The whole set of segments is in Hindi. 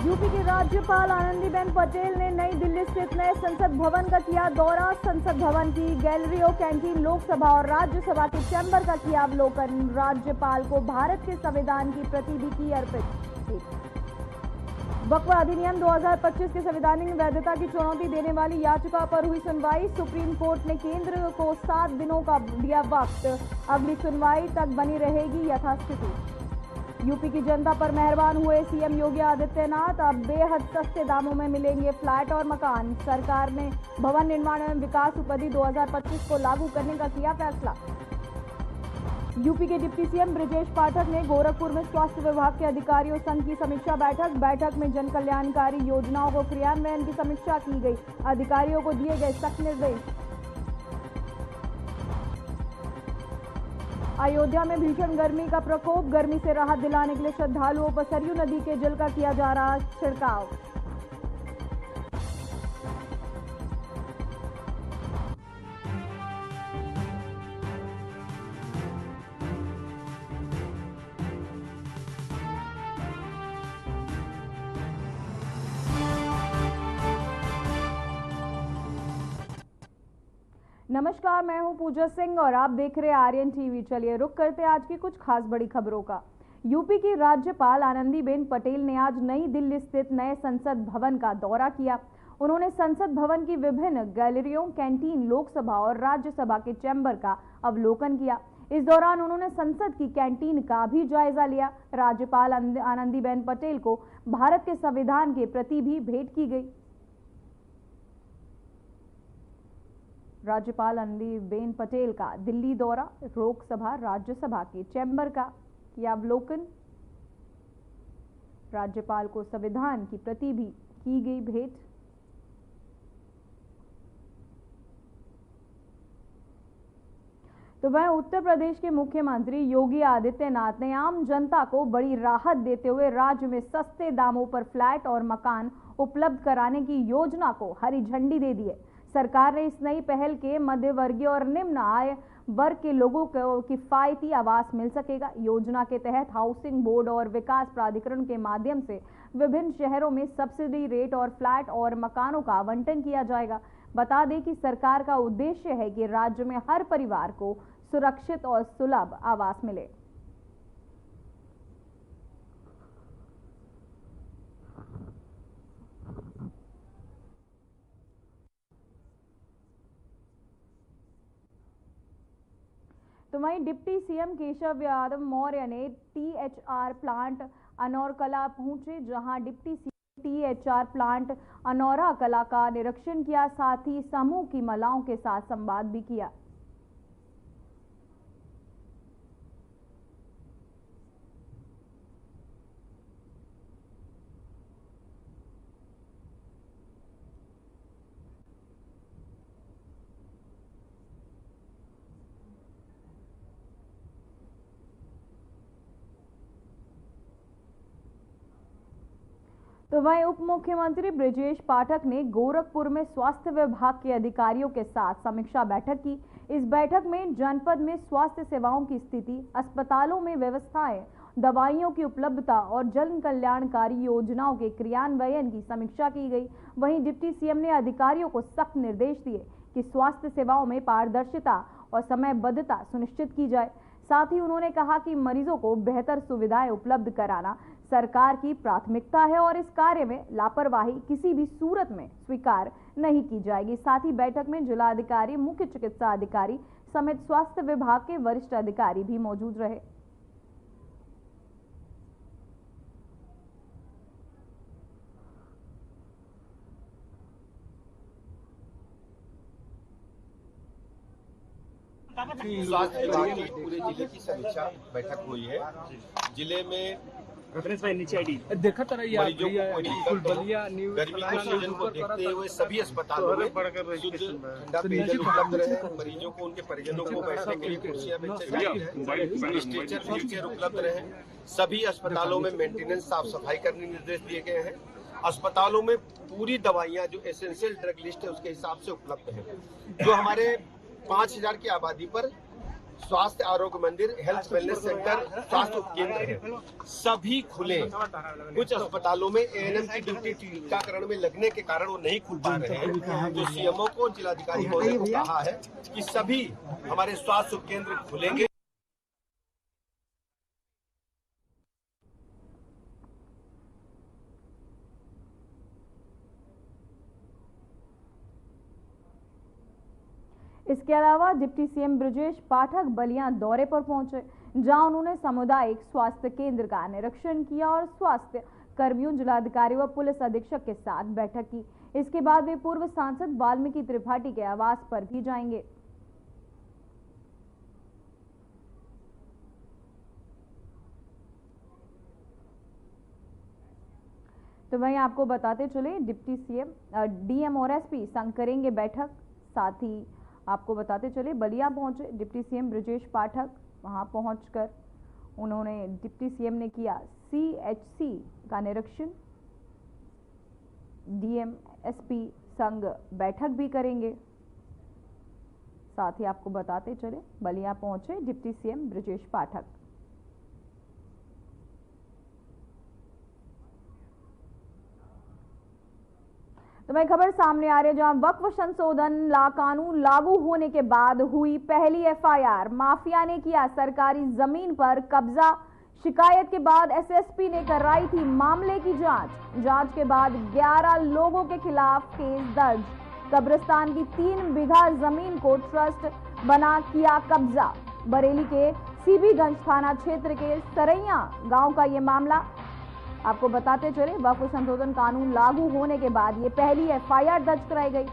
यूपी की राज्यपाल आनंदीबेन पटेल ने नई दिल्ली स्थित नए संसद भवन का किया दौरा। संसद भवन की गैलरियों, कैंटीन, लोकसभा और राज्यसभा के चैम्बर का किया अवलोकन। राज्यपाल को भारत के संविधान की प्रति भी की अर्पित। वक्फ अधिनियम 2025 के संवैधानिक वैधता की चुनौती देने वाली याचिका पर हुई सुनवाई। सुप्रीम कोर्ट ने केंद्र को 7 दिनों का दिया वक्त। अगली सुनवाई तक बनी रहेगी यथास्थिति। यूपी की जनता पर मेहरबान हुए सीएम योगी आदित्यनाथ। अब बेहद सस्ते दामों में मिलेंगे फ्लैट और मकान। सरकार ने भवन निर्माण एवं विकास उपनिधि 2025 को लागू करने का किया फैसला। यूपी के डिप्टी सीएम ब्रजेश पाठक ने गोरखपुर में स्वास्थ्य विभाग के अधिकारियों संघ की समीक्षा बैठक में जन कल्याणकारी योजनाओं को क्रियान्वयन की समीक्षा की गई। अधिकारियों को दिए गए सख्त निर्देश। अयोध्या में भीषण गर्मी का प्रकोप। गर्मी से राहत दिलाने के लिए श्रद्धालुओं पर सरयू नदी के जल का किया जा रहा छिड़काव। नमस्कार, मैं हूं पूजा सिंह और आप देख रहे हैं आर्यन टीवी। चलिए रुक करते हैं आज की कुछ खास बड़ी खबरों का। यूपी की राज्यपाल आनंदीबेन पटेल ने आज नई दिल्ली स्थित नए संसद भवन का दौरा किया। उन्होंने संसद भवन की विभिन्न गैलरियों, कैंटीन, लोकसभा और राज्यसभा के चैम्बर का अवलोकन किया। इस दौरान उन्होंने संसद की कैंटीन का भी जायजा लिया। राज्यपाल आनंदीबेन पटेल को भारत के संविधान के प्रति भी भेंट की गई। राज्यपाल आनंदीबेन पटेल का दिल्ली दौरा, लोकसभा, राज्यसभा के चैम्बर का किया अवलोकन। राज्यपाल को संविधान की प्रति भी की गई भेंट। तो वह उत्तर प्रदेश के मुख्यमंत्री योगी आदित्यनाथ ने आम जनता को बड़ी राहत देते हुए राज्य में सस्ते दामों पर फ्लैट और मकान उपलब्ध कराने की योजना को हरी झंडी दे दी है। सरकार ने इस नई पहल के मध्य वर्गीय और निम्न आय वर्ग के लोगों को किफायती आवास मिल सकेगा। योजना के तहत हाउसिंग बोर्ड और विकास प्राधिकरण के माध्यम से विभिन्न शहरों में सब्सिडी रेट और फ्लैट और मकानों का आवंटन किया जाएगा। बता दें कि सरकार का उद्देश्य है कि राज्य में हर परिवार को सुरक्षित और सुलभ आवास मिले। तो वहीं डिप्टी सीएम केशव यादव मौर्य ने टीएचआर प्लांट अनौरकला पहुंचे, जहां डिप्टी सीएम टीएचआर प्लांट अनौरकला का निरीक्षण किया। साथ ही समूह की महिलाओं के साथ संवाद भी किया। तो वहीं उप मुख्यमंत्री ब्रजेश पाठक ने गोरखपुर में स्वास्थ्य विभाग के अधिकारियों के साथ समीक्षा बैठक की। इस बैठक में जनपद में स्वास्थ्य सेवाओं की स्थिति, अस्पतालों में व्यवस्थाएं, दवाइयों की उपलब्धता और जन कल्याणकारी योजनाओं के क्रियान्वयन की समीक्षा की गई। वहीं डिप्टी सीएम ने अधिकारियों को सख्त निर्देश दिए कि स्वास्थ्य सेवाओं में पारदर्शिता और समयबद्धता सुनिश्चित की जाए। साथ ही उन्होंने कहा कि मरीजों को बेहतर सुविधाएं उपलब्ध कराना सरकार की प्राथमिकता है और इस कार्य में लापरवाही किसी भी सूरत में स्वीकार नहीं की जाएगी। साथ ही बैठक में जिलाधिकारी, मुख्य चिकित्सा अधिकारी समेत स्वास्थ्य विभाग के वरिष्ठ अधिकारी भी मौजूद रहे। स्वास्थ्य विभाग की पूरे जिले की समीक्षा बैठक हुई है। जिले में देखा था मरीजों को गर्मी के सीजन को देखते हुए सभी अस्पतालों में शुद्ध ठंडा पेयजल उपलब्ध रहे। मरीजों को, उनके परिजनों को बैठने के लिए कुर्सियां, बेंचेस, स्ट्रेचर, व्हीलचेयर उपलब्ध रहे। सभी अस्पतालों में मेंटेनेंस, साफ सफाई करने के निर्देश दिए गए हैं। अस्पतालों में पूरी दवाइयां जो एसेंशियल ड्रग लिस्ट है उसके हिसाब से उपलब्ध है। जो हमारे 5000 की आबादी पर स्वास्थ्य आरोग्य मंदिर, हेल्थ वेलनेस सेंटर, स्वास्थ्य उपकेंद्र सभी खुले। कुछ अस्पतालों में एएनएम की ड्यूटी टीकाकरण में लगने के कारण वो नहीं खुल पा रहे हैं। तो सीएमओ को, जिलाधिकारी महोदय को कहा है कि सभी हमारे स्वास्थ्य उपकेंद्र खुलेंगे। इसके अलावा डिप्टी सीएम ब्रजेश पाठक बलिया दौरे पर पहुंचे, जहां उन्होंने सामुदायिक स्वास्थ्य केंद्र का निरीक्षण किया और स्वास्थ्य कर्मियों, जिलाधिकारी व पुलिस अधीक्षक के साथ बैठक की। इसके बाद वे पूर्व सांसद वाल्मीकि त्रिपाठी के आवास पर भी जाएंगे। तो वहीं आपको बताते चले, डिप्टी सीएम, डीएम और एसपी संग करेंगे बैठक। साथ ही आपको बताते चले, बलिया पहुंचे डिप्टी सीएम ब्रजेश पाठक। वहां पहुंचकर उन्होंने, डिप्टी सीएम ने किया सीएचसी का निरीक्षण। डीएम एसपी संग बैठक भी करेंगे। साथ ही आपको बताते चले, बलिया पहुंचे डिप्टी सीएम ब्रजेश पाठक। तो वही खबर सामने आ रही है, जहां वक्फ संशोधन कानून लागू होने के बाद हुई पहली एफआईआर। माफिया ने किया सरकारी जमीन पर कब्जा। शिकायत के बाद एसएसपी ने कराई थी मामले की जांच के बाद 11 लोगों के खिलाफ केस दर्ज। कब्रिस्तान की 3 बीघा जमीन को ट्रस्ट बना किया कब्जा। बरेली के सीबीगंज थाना क्षेत्र के सरैया गांव का ये मामला। आपको बताते चले, वक्फ संशोधन कानून लागू होने के बाद ये पहली एफआईआर दर्ज कराई गई,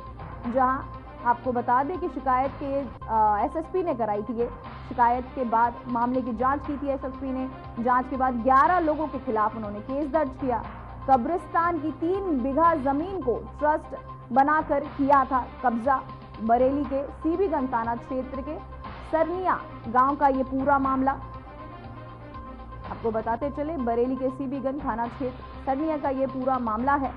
जहां आपको बता दें कि शिकायत के एसएसपी ने कराई थी। ये शिकायत के बाद मामले की जांच की थी एसएसपी ने। जांच के बाद 11 लोगों के खिलाफ उन्होंने केस दर्ज किया। कब्रिस्तान की 3 बीघा जमीन को ट्रस्ट बनाकर किया था कब्जा। बरेली के सीबीगंज थाना क्षेत्र के सरनिया गांव का ये पूरा मामला। आपको बताते चले, बरेली के सीबीगंज थाना क्षेत्र सरनिया का ये पूरा मामला है,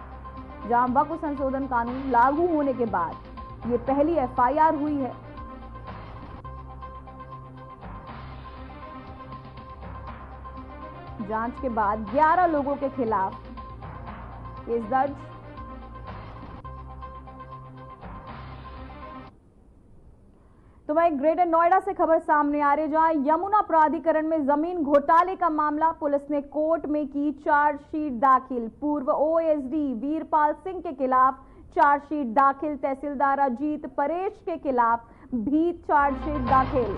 जहां वक्फ संशोधन कानून लागू होने के बाद ये पहली एफआईआर हुई है। जांच के बाद 11 लोगों के खिलाफ केस दर्ज। तो वहीं ग्रेटर नोएडा से खबर सामने आ रही है, जहां यमुना प्राधिकरण में जमीन घोटाले का मामला। पुलिस ने कोर्ट में की चार्जशीट दाखिल। पूर्व ओएसडी वीरपाल सिंह के खिलाफ चार्जशीट दाखिल। तहसीलदार अजीत परेश के खिलाफ भी चार्जशीट दाखिल।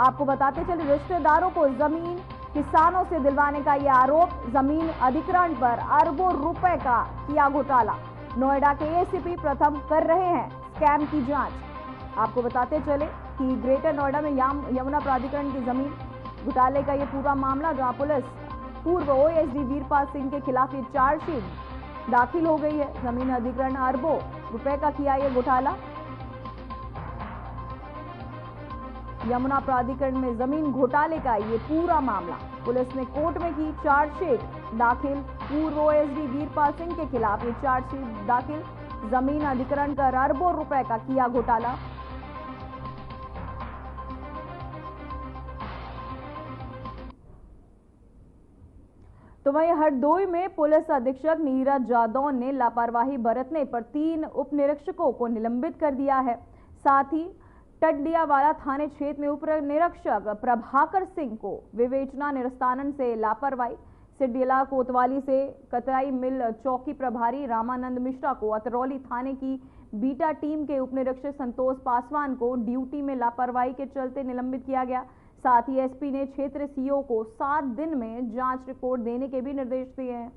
आपको बताते चले, रिश्तेदारों को जमीन किसानों से दिलवाने का यह आरोप। जमीन अधिग्रहण पर अरबों रुपए का किया घोटाला। नोएडा के एसीपी प्रथम कर रहे हैं स्कैम की जांच। आपको बताते चले कि ग्रेटर नोएडा में यमुना प्राधिकरण की जमीन घोटाले का ये पूरा मामला, जहां पुलिस पूर्व ओएसडी वीरपाल सिंह के खिलाफ ये चार्जशीट दाखिल हो गई है। जमीन अधिग्रहण अरबों रुपए का किया ये घोटाला। यमुना प्राधिकरण में जमीन घोटाले का ये पूरा मामला। पुलिस ने कोर्ट में की चार्जशीट दाखिल। पूर्व ओएसडी वीरपाल सिंह के खिलाफ ये चार्जशीट दाखिल। जमीन अधिग्रहण कर अरबों रुपए का किया घोटाला। तो वहीं हरदोई में पुलिस अधीक्षक नीरज जादौन ने लापरवाही बरतने पर 3 उप निरीक्षकों को निलंबित कर दिया है। साथ ही टड्डियावाला थाने क्षेत्र में उप निरीक्षक प्रभाकर सिंह को विवेचना निरस्तारण से लापरवाही। सिड्डीला कोतवाली से कतराई मिल चौकी प्रभारी रामानंद मिश्रा को अतरौली थाने की बीटा टीम के उप निरीक्षक संतोष पासवान को ड्यूटी में लापरवाही के चलते निलंबित किया गया। साथ ही एसपी ने क्षेत्र सीओ को 7 दिन में जांच रिपोर्ट देने के भी निर्देश दिए हैं।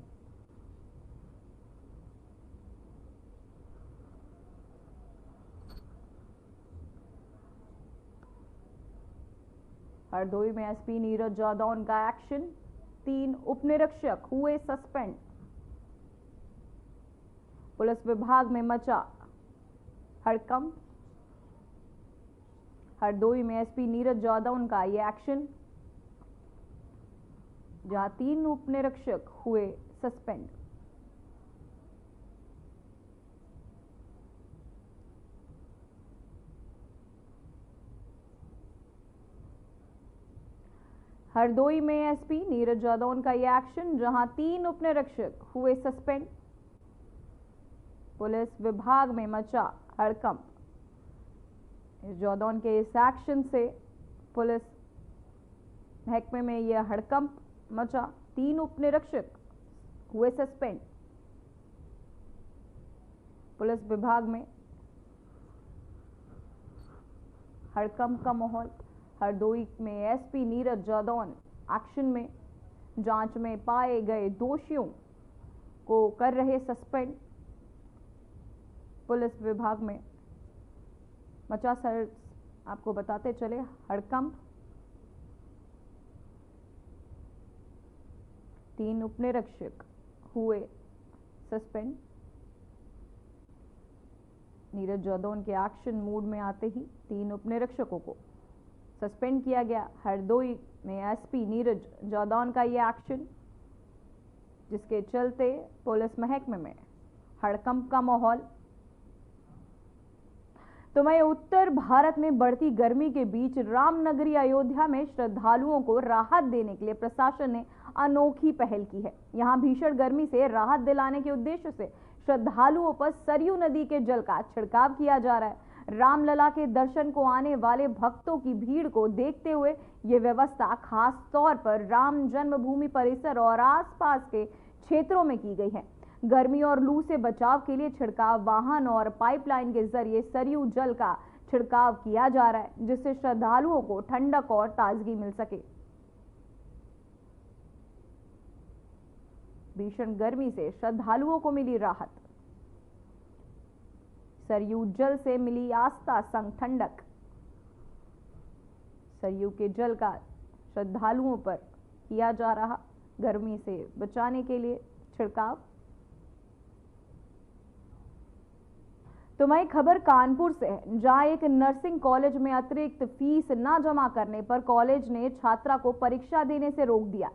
हरदोई में एसपी नीरज जादौन का एक्शन। 3 उप निरीक्षक हुए सस्पेंड। पुलिस विभाग में मचा हड़कंप। हरदोई में एसपी नीरज जादौन का ये एक्शन, जहां 3 उप निरीक्षक हुए सस्पेंड। हरदोई में एसपी नीरज जादौन का ये एक्शन, जहां 3 उपनिरीक्षक हुए सस्पेंड। पुलिस विभाग में मचा हड़कंप। जादौन के इस एक्शन से पुलिस महकमे में यह हड़कंप मचा। 3 उपनिरीक्षक हुए सस्पेंड। पुलिस विभाग में हड़कंप का माहौल। हरदोई में एसपी नीरज जादौन एक्शन में, जांच में पाए गए दोषियों को कर रहे सस्पेंड। पुलिस विभाग में मचा सर, आपको बताते चले हड़कंप। 3 उपनिरीक्षक हुए सस्पेंड। नीरज जादौन के एक्शन मूड में आते ही 3 उपनिरीक्षकों को सस्पेंड किया गया। हरदोई में एसपी नीरज जादौन का ये एक्शन, जिसके चलते पुलिस महकमे में हड़कंप का माहौल। तो वहीं उत्तर भारत में बढ़ती गर्मी के बीच रामनगरी अयोध्या में श्रद्धालुओं को राहत देने के लिए प्रशासन ने अनोखी पहल की है। यहां भीषण गर्मी से राहत दिलाने के उद्देश्य से श्रद्धालुओं पर सरयू नदी के जल का छिड़काव किया जा रहा है। रामलला के दर्शन को आने वाले भक्तों की भीड़ को देखते हुए ये व्यवस्था खास तौर पर राम जन्मभूमि परिसर और आसपास के क्षेत्रों में की गई है। गर्मी और लू से बचाव के लिए छिड़काव वाहन और पाइपलाइन के जरिए सरयू जल का छिड़काव किया जा रहा है, जिससे श्रद्धालुओं को ठंडक और ताजगी मिल सके। भीषण गर्मी से श्रद्धालुओं को मिली राहत। सरयू जल से मिली आस्था संग ठंडक। सरयू के जल का श्रद्धालुओं पर किया जा रहा गर्मी से बचाने के लिए छिड़काव। तो वही खबर कानपुर से है, जहां एक नर्सिंग कॉलेज में अतिरिक्त फीस न जमा करने पर कॉलेज ने छात्रा को परीक्षा देने से रोक दिया।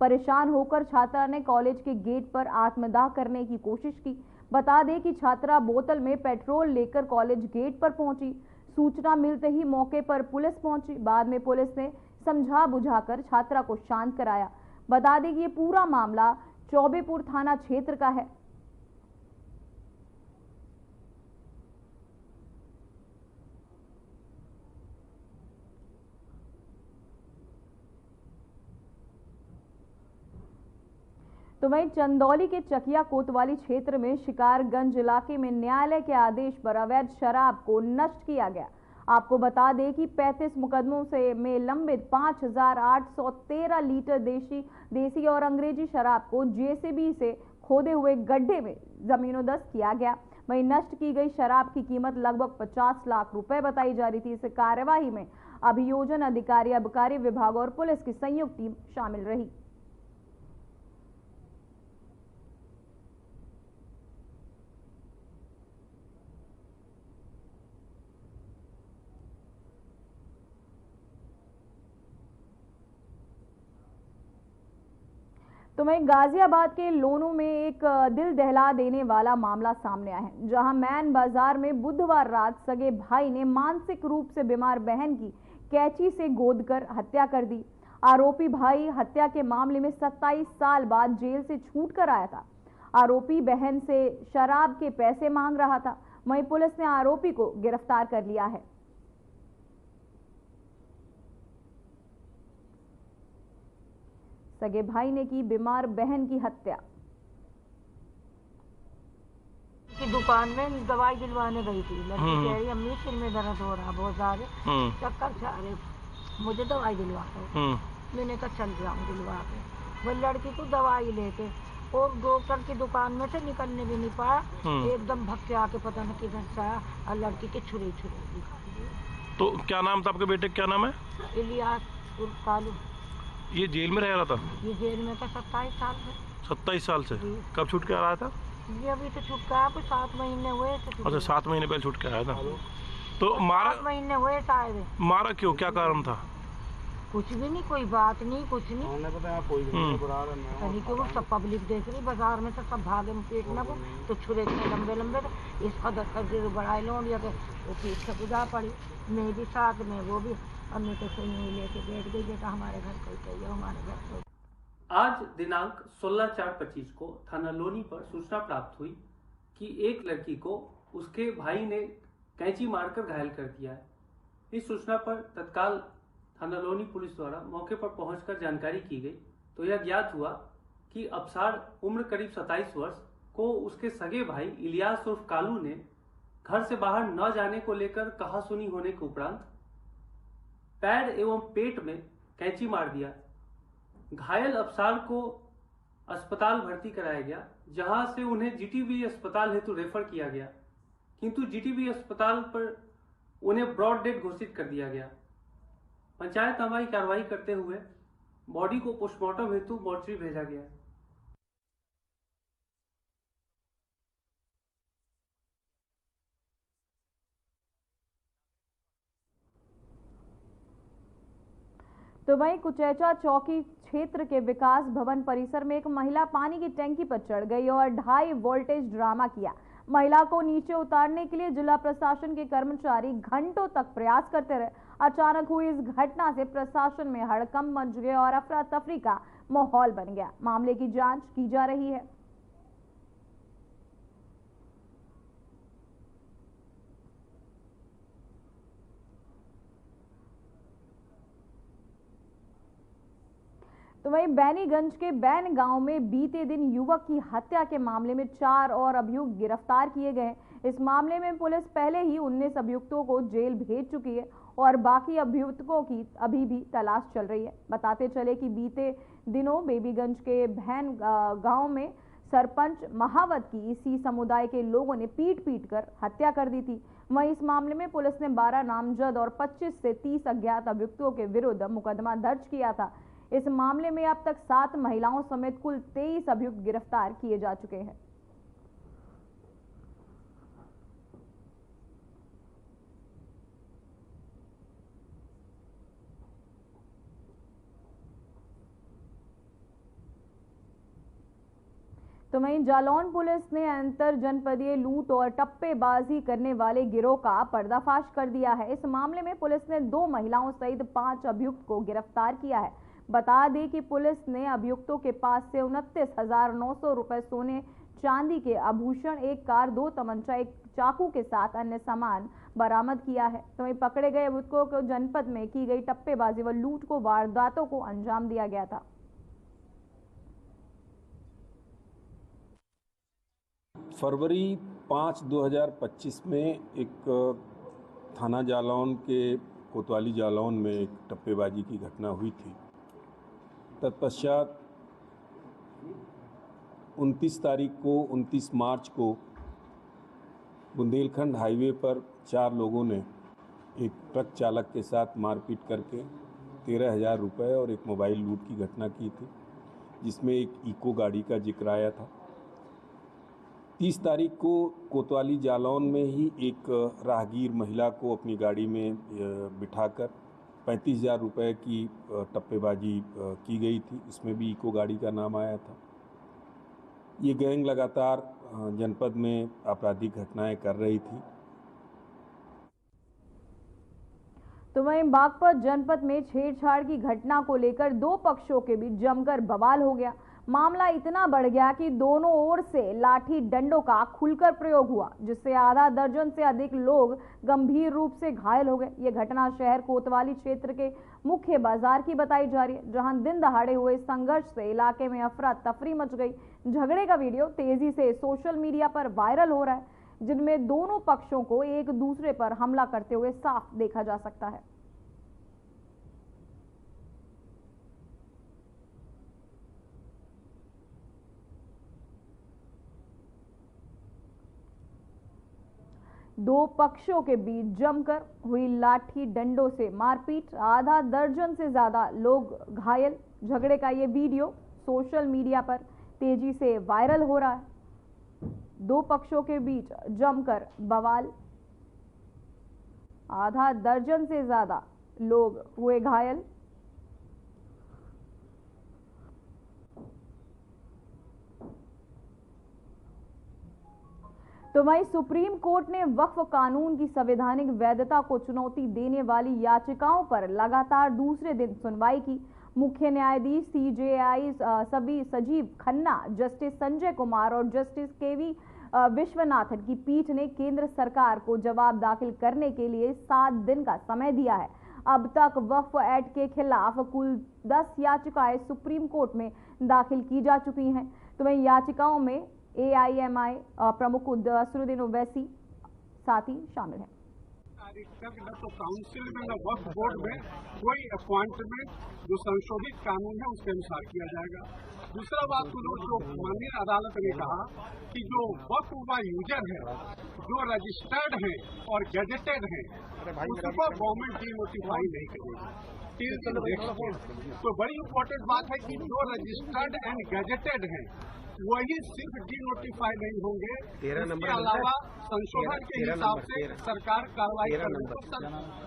परेशान होकर छात्रा ने कॉलेज के गेट पर आत्मदाह करने की कोशिश की। बता दें कि छात्रा बोतल में पेट्रोल लेकर कॉलेज गेट पर पहुंची। सूचना मिलते ही मौके पर पुलिस पहुंची। बाद में पुलिस ने समझा बुझाकर छात्रा को शांत कराया। बता दें कि ये पूरा मामला चौबेपुर थाना क्षेत्र का है। तो वहीं चंदौली के चकिया कोतवाली क्षेत्र में शिकारगंज इलाके में न्यायालय के आदेश पर अवैध शराब को नष्ट किया गया। आपको बता दें कि 35 मुकदमों में लंबित 5,813 लीटर देसी और अंग्रेजी शराब को जेसीबी से खोदे हुए गड्ढे में जमीनोदस्त किया गया। वहीं नष्ट की गई शराब की कीमत लगभग 50 लाख रुपए बताई जा रही थी। इस कार्यवाही में अभियोजन अधिकारी, आबकारी विभाग और पुलिस की संयुक्त टीम शामिल रही। तो वहीं गाजियाबाद के लोनो में एक दिल दहला देने वाला मामला सामने आया है, जहां मैन बाजार में बुधवार रात सगे भाई ने मानसिक रूप से बीमार बहन की कैंची से गोदकर हत्या कर दी। आरोपी भाई हत्या के मामले में 27 साल बाद जेल से छूट कर आया था। आरोपी बहन से शराब के पैसे मांग रहा था। वहीं पुलिस ने आरोपी को गिरफ्तार कर लिया है। सगे भाई ने की बीमार बहन की हत्या। की दुकान में दवाई दिलवाने गई थी। लड़की कह रही अम्मी सिर में दर्द हो रहा बहुत ज्यादा, चक्कर छा रहे, मुझे दवाई दिलवा दो। मैंने कहा चल जाऊँ दिलवा के। वो लड़की को दवाई लेके और डॉक्टर की दुकान में से निकलने भी नहीं पाया, एकदम भग के आके पता नहीं किधर से आया और लड़की के छुरी दिखाई दी। तो क्या नाम था आपके बेटे, क्या नाम है? इलियास उर्फ कालू। ये जेल में रह रहा था? ये जेल में था 27 साल से। 27 साल से? कब छूट के आ रहा था? ये अभी तो छूट का 7 महीने हुए थे। अच्छा, 7 महीने पहले छूट के आया था। तो मारा? 7 महीने हुए शायद। मारा क्यों, क्या कारण था? कुछ भी नहीं, कोई बात नहीं, कुछ नहीं। कहीं क्यों सब पब्लिक देख रही बाजार में, तो सब भागे में पेट न को, तो छुरे लंबे लंबे इसका 10 बढ़ाई लो या वो पीठ से गुजा पड़ी। मेरी साथ में वो भी अम्मी तो सुई हुई लेके बैठ गई, बेटा हमारे घर कोई चाहिए, हमारे घर कोई। आज दिनांक 16/4/25 को थाना लोनी पर सूचना प्राप्त हुई कि एक लड़की को उसके भाई ने कैंची मारकर घायल कर दिया है। इस सूचना पर तत्काल थाना लोनी पुलिस द्वारा मौके पर पहुंचकर जानकारी की गई तो यह ज्ञात हुआ कि अफसार उम्र करीब 27 वर्ष को उसके सगे भाई इलियास उर्फ कालू ने घर से बाहर न जाने को लेकर कहासुनी होने के उपरांत पैर एवं पेट में कैंची मार दिया। घायल अफसार को अस्पताल भर्ती कराया गया, जहां से उन्हें जीटीबी अस्पताल हेतु रेफर किया गया, किंतु जीटीबी अस्पताल पर उन्हें ब्रॉड डेड घोषित कर दिया गया। पंचायतनामा की कार्रवाई करते हुए बॉडी को पोस्टमार्टम हेतु मोर्चरी भेजा गया। तो वहीं कुचैचा चौकी क्षेत्र के विकास भवन परिसर में एक महिला पानी की टंकी पर चढ़ गई और 2.5 वोल्टेज ड्रामा किया। महिला को नीचे उतारने के लिए जिला प्रशासन के कर्मचारी घंटों तक प्रयास करते रहे। अचानक हुई इस घटना से प्रशासन में हड़कंप मच गया और अफरा तफरी का माहौल बन गया। मामले की जांच की जा रही है। तो वहीं बैनीगंज के बैन गांव में बीते दिन युवक की हत्या के मामले में 4 और अभियुक्त गिरफ्तार किए गए। इस मामले में पुलिस पहले ही 19 अभियुक्तों को जेल भेज चुकी है और बाकी अभियुक्तों की अभी भी तलाश चल रही है। बताते चले कि बीते दिनों बेबीगंज के बैन गांव में सरपंच महावत की इसी समुदाय के लोगों ने पीट कर हत्या कर दी थी। वहीं इस मामले में पुलिस ने 12 नामजद और 25 से 30 अज्ञात अभियुक्तों के विरुद्ध मुकदमा दर्ज किया था। इस मामले में अब तक 7 महिलाओं समेत कुल 23 अभियुक्त गिरफ्तार किए जा चुके हैं। तो वहीं जालौन पुलिस ने अंतर जनपदीय लूट और टप्पेबाजी करने वाले गिरोह का पर्दाफाश कर दिया है। इस मामले में पुलिस ने 2 महिलाओं सहित 5 अभियुक्त को गिरफ्तार किया है। बता दें कि पुलिस ने अभियुक्तों के पास से 29,900 रुपए सोने चांदी के आभूषण, एक कार, 2 तमंचा, एक चाकू के साथ अन्य सामान बरामद किया है। तो वहीं पकड़े गए अभियुक्तों को जनपद में की गई टप्पेबाजी व लूट को वारदातों को अंजाम दिया गया था। फरवरी 5, 2025 में एक थाना जालौन के कोतवाली जालौन में एक टप्पेबाजी की घटना हुई थी। तत्पश्चात 29 मार्च को बुंदेलखंड हाईवे पर 4 लोगों ने एक ट्रक चालक के साथ मारपीट करके 13,000 रुपये और एक मोबाइल लूट की घटना की थी, जिसमें एक इको गाड़ी का जिक्र आया था। 30 तारीख को कोतवाली जालौन में ही एक राहगीर महिला को अपनी गाड़ी में बिठाकर 35,000 रुपये की टप्पेबाजी की गई थी। इसमें भी इको गाड़ी का नाम आया था। ये गैंग लगातार जनपद में आपराधिक घटनाएं कर रही थी। तो वहीं बागपत जनपद में छेड़छाड़ की घटना को लेकर 2 पक्षों के बीच जमकर बवाल हो गया। मामला इतना बढ़ गया कि दोनों ओर से लाठी डंडों का खुलकर प्रयोग हुआ, जिससे आधा दर्जन से अधिक लोग गंभीर रूप से घायल हो गए। ये घटना शहर कोतवाली क्षेत्र के मुख्य बाजार की बताई जा रही है, जहां दिन दहाड़े हुए संघर्ष से इलाके में अफरा तफरी मच गई। झगड़े का वीडियो तेजी से सोशल मीडिया पर वायरल हो रहा है, जिनमें दोनों पक्षों को एक दूसरे पर हमला करते हुए साफ देखा जा सकता है। दो पक्षों के बीच जमकर हुई लाठी डंडों से मारपीट, आधा दर्जन से ज्यादा लोग घायल। झगड़े का ये वीडियो सोशल मीडिया पर तेजी से वायरल हो रहा है। 2 पक्षों के बीच जमकर बवाल, आधा दर्जन से ज्यादा लोग हुए घायल। तो तो वहीं सुप्रीम कोर्ट ने वक्फ कानून की संवैधानिक वैधता को चुनौती देने वाली याचिकाओं पर लगातार दूसरे दिन सुनवाई की। मुख्य न्यायाधीश सीजेआई संजीव खन्ना, जस्टिस संजय कुमार और जस्टिस केवी विश्वनाथन की पीठ ने केंद्र सरकार को जवाब दाखिल करने के लिए 7 दिन का समय दिया है। अब तक वक्फ एक्ट के खिलाफ कुल 10 याचिकाएं सुप्रीम कोर्ट में दाखिल की जा चुकी हैं। तो वहीं याचिकाओं में एआईएमआई प्रमुख असरुद्दीन ओवैसी साथ ही शामिल हैं। न तो काउंसिल में न वक्फ बोर्ड में कोई अपॉइंटमेंट जो संशोधित कानून है उसके अनुसार किया जाएगा। दूसरा बात जो माननीय अदालत ने कहा कि जो वक्फ व यूजर है जो रजिस्टर्ड है और गैजेटेड है उसको गवर्नमेंट डी नोटिफाई नहीं करेगी। तो बड़ी इंपॉर्टेंट बात है कि जो रजिस्टर्ड एंड गैजेटेड है वही सिर्फ डी नोटिफाई नहीं होंगे, इसके अलावा संशोधन के हिसाब से सरकार कार्रवाई करने को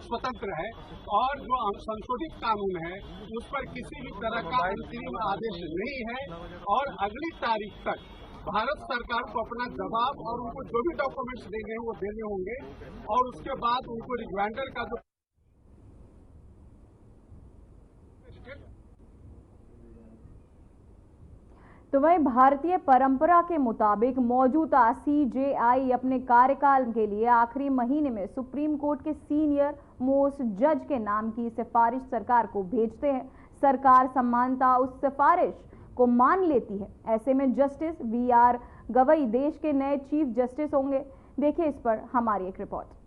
स्वतंत्र है। और जो संशोधित कानून है उस पर किसी भी तरह का अंतरिम आदेश नहीं है और अगली तारीख तक भारत सरकार को अपना जवाब और उनको जो भी डॉक्यूमेंट्स देने हैं वो देने होंगे और उसके बाद उनको रिमाइंडर का जो तो वहीं भारतीय परंपरा के मुताबिक मौजूदा सीजेआई अपने कार्यकाल के लिए आखिरी महीने में सुप्रीम कोर्ट के सीनियर मोस्ट जज के नाम की सिफारिश सरकार को भेजते हैं। सरकार सम्मानतः उस सिफारिश को मान लेती है। ऐसे में जस्टिस वीआर गवई देश के नए चीफ जस्टिस होंगे। देखिए इस पर हमारी एक रिपोर्ट।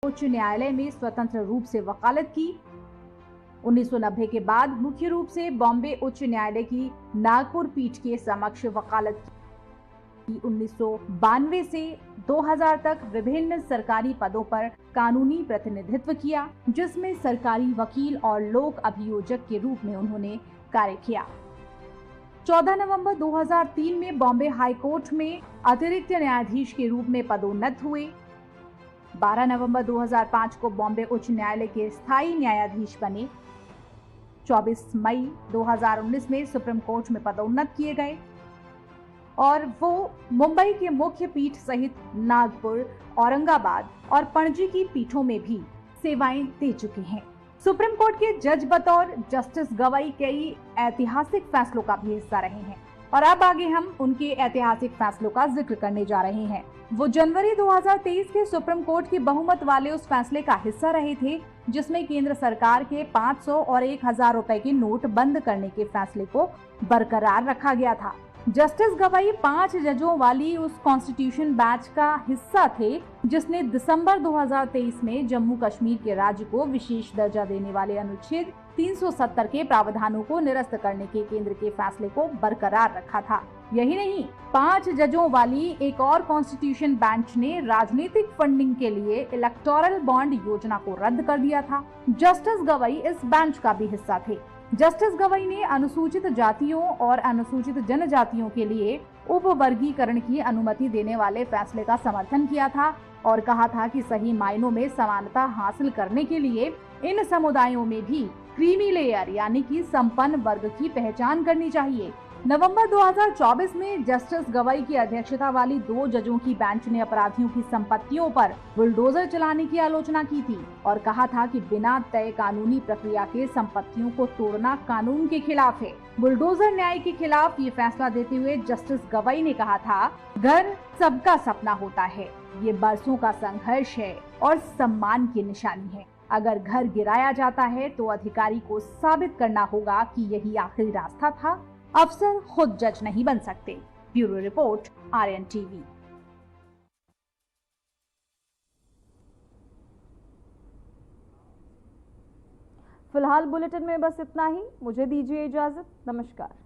उच्च न्यायालय में स्वतंत्र रूप से वकालत की। 1990 के बाद मुख्य रूप से बॉम्बे उच्च न्यायालय की नागपुर पीठ के समक्ष वकालत की। 1992 से 2000 तक विभिन्न सरकारी पदों पर कानूनी प्रतिनिधित्व किया, जिसमें सरकारी वकील और लोक अभियोजक के रूप में उन्होंने कार्य किया। 14 नवंबर 2003 में बॉम्बे हाई कोर्ट में अतिरिक्त न्यायाधीश के रूप में पदोन्नत हुए। 12 नवंबर 2005 को बॉम्बे उच्च न्यायालय के स्थायी न्यायाधीश बने। 24 मई 2019 में सुप्रीम कोर्ट में पदोन्नत किए गए और वो मुंबई के मुख्य पीठ सहित नागपुर, औरंगाबाद और पणजी की पीठों में भी सेवाएं दे चुके हैं। सुप्रीम कोर्ट के जज बतौर जस्टिस गवई कई ऐतिहासिक फैसलों का भी हिस्सा रहे हैं और अब आगे हम उनके ऐतिहासिक फैसलों का जिक्र करने जा रहे हैं। वो जनवरी 2023 के सुप्रीम कोर्ट की बहुमत वाले उस फैसले का हिस्सा रहे थे जिसमें केंद्र सरकार के 500 और 1000 रुपए के नोट बंद करने के फैसले को बरकरार रखा गया था। जस्टिस गवाई 5 जजों वाली उस कॉन्स्टिट्यूशन बैच का हिस्सा थे जिसने दिसंबर 2023 में जम्मू कश्मीर के राज्य को विशेष दर्जा देने वाले अनुच्छेद 370 के प्रावधानों को निरस्त करने के केंद्र के फैसले को बरकरार रखा था। यही नहीं, 5 जजों वाली एक और कॉन्स्टिट्यूशन बेंच ने राजनीतिक फंडिंग के लिए इलेक्टोरल बॉन्ड योजना को रद्द कर दिया था। जस्टिस गवाई इस बेंच का भी हिस्सा थे। जस्टिस गवाई ने अनुसूचित जातियों और अनुसूचित जनजातियों के लिए उप वर्गीकरण की अनुमति देने वाले फैसले का समर्थन किया था और कहा था कि सही मायनों में समानता हासिल करने के लिए इन समुदायों में भी क्रीमी लेयर यानी कि संपन्न वर्ग की पहचान करनी चाहिए। नवंबर 2024 में जस्टिस गवाई की अध्यक्षता वाली 2 जजों की बेंच ने अपराधियों की संपत्तियों पर बुलडोजर चलाने की आलोचना की थी और कहा था कि बिना तय कानूनी प्रक्रिया के संपत्तियों को तोड़ना कानून के खिलाफ है। बुलडोजर न्याय के खिलाफ ये फैसला देते हुए जस्टिस गवाई ने कहा था, घर सबका सपना होता है, ये बरसों का संघर्ष है और सम्मान की निशानी है। अगर घर गिराया जाता है तो अधिकारी को साबित करना होगा कि यही आखिरी रास्ता था। अफसर खुद जज नहीं बन सकते। Bureau report, Aryan TV. फिलहाल बुलेटिन में बस इतना ही। मुझे दीजिए इजाजत। नमस्कार।